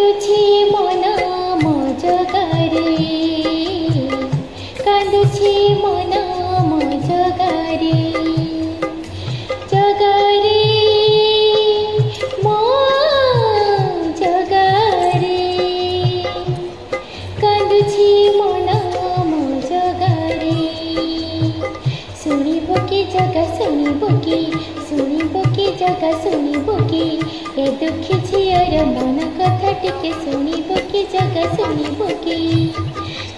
କାନ୍ଦୁଛି ମନ ମୋ ଜଗାରେ, କାନ୍ଦୁଛି ମନ ମୋ ଜଗାରେ, ଜଗାରେ ମୋ ଜଗାରେ, କାନ୍ଦୁଛି ମନ ମୋ ଜଗାରେ। ଶୁଣିବ କି ଜଗା ଶୁଣିବ କି, ଶୁଣିବ କି ଜଗା ଶୁଣିବ କି, ଏ ଦୁଃଖୀ ଝିଅର ମନ କଥା ଟିକେ ଶୁଣିବ କି ଜଗା ଶୁଣିବ କି।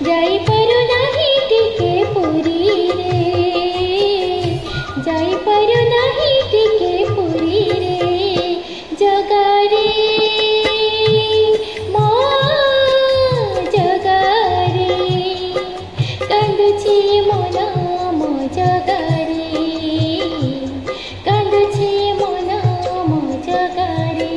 ଯାଇପାରୁ ନାହିଁ ଟିକେ ପୁରୀରେ, ଯାଇପାରୁ ନାହିଁ ଟିକେ ପୁରୀରେ, ଜଗାରେ ମୋ ଜଗାରେ, କାନ୍ଦୁଛି ମନ ମୋ ଜଗାରେ, କାନ୍ଦୁଛି ମନ ମୋ ଜଗାରେ।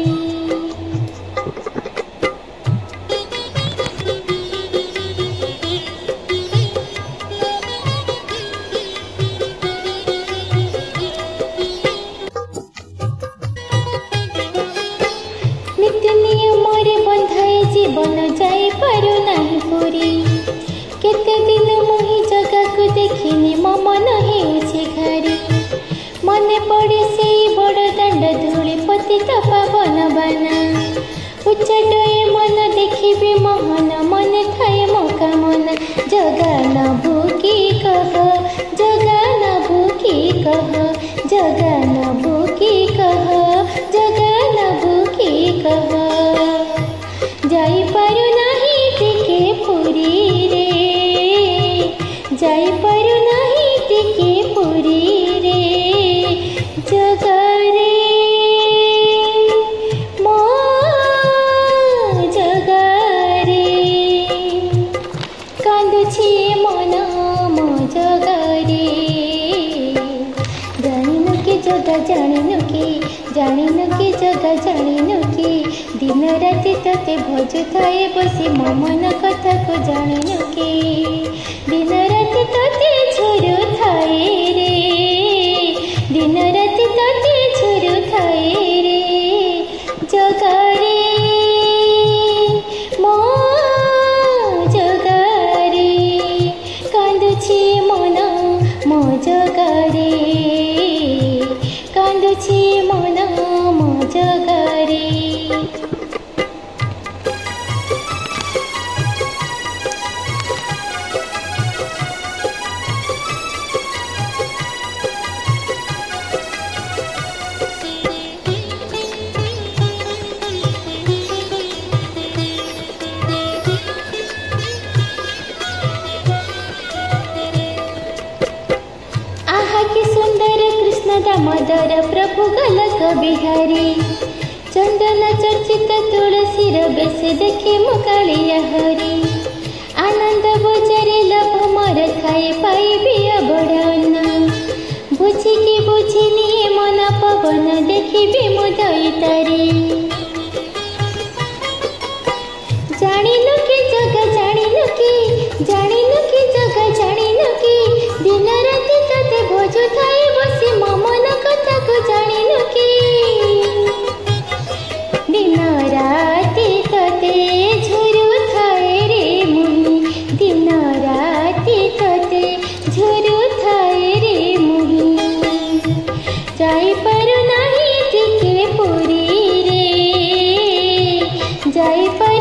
ନିତ୍ୟ ନିୟମରେ ବନ୍ଧାଏ ଜୀବନ ଯାଇପାରୁ ନାହିଁ ପୁରୀ, କେତେ ଦିନ ମୁହିଁ ଜଗାକୁ ଦେଖିନି ମୋ ମନ ହେଉଛି ଘାରି। ମନେ ପଡ଼େ ସେଇ ବଡ଼ ଦାଣ୍ଡ ଧୂଳି ପତିତ ପାବନ ବାନା, ଉଚ୍ଚାଟଏ ମନ ଦେଖିବି ମୋହନ, ମନେ ଥାଏ ମୋ କାମନା। ଜଗା ନବୁ କି କହ, ଜଗା ନବୁ କି କହ, ଜଗା ନବୁ କି କହ, ଜଗା ନବୁ କି କହ। ଯାଇପାରୁ ନାହିଁ ଟିକେ ପୁରୀରେ, ଯାଇପାରୁ ନାହିଁ ଟିକେ ପୁରୀରେ, ଜଗାରେ ମୋ ଜଗାରେ, କାନ୍ଦୁଛି ମନ ମୋ ଜଗାରେ। ଜାଣିନୁ କି ଜଗା ଜାଣିନୁ କି, ଜାଣିନୁ କି ଜଗା ଜାଣିନୁ କି, ଦିନ ରାତି ତତେ ଭଜୁଥାଏ ବସି ମୋ ମନ କଥାକୁ ଜାଣିନୁ କି, ଦିନ ରାତି ତତେ ଝୁରୁଥାଏ ରେ, ଦିନ ରାତି ତତେ ଝୁରୁଥାଏ ରେ, ଜଗାରେ ମୋ ଜଗାରେ, କାନ୍ଦୁଛି ମନ ମୋ ଜଗାରେ, କାନ୍ଦୁଛି ମନ ମୋ ଜଗାରେ। दामोदर प्रभु गलक बिहारी, चंदन चर्चित तुलसीर बेश देखी मुकालिया हरी। आनंद बजारे लभ मोर खाए पाइबी अबड़ना, बुझिकी बुझिनी मन पवन देखिबी मु दैतारी। जानिनु कि जगा जानिनु कि, जानिनु कि जगा जानिनु कि, दिन राति तते भजुଥାଏ बसी मो मन कथाକୁ जानिनु कि, दिन राति तते झुरुଥାଏ रे मुहि, दिन राति तते झुरुଥାଏ रे मुहि। ଯାଇପାରୁ ନାହିଁ ଟିକେ ପୁରୀରେ, ଯାଇପାରୁ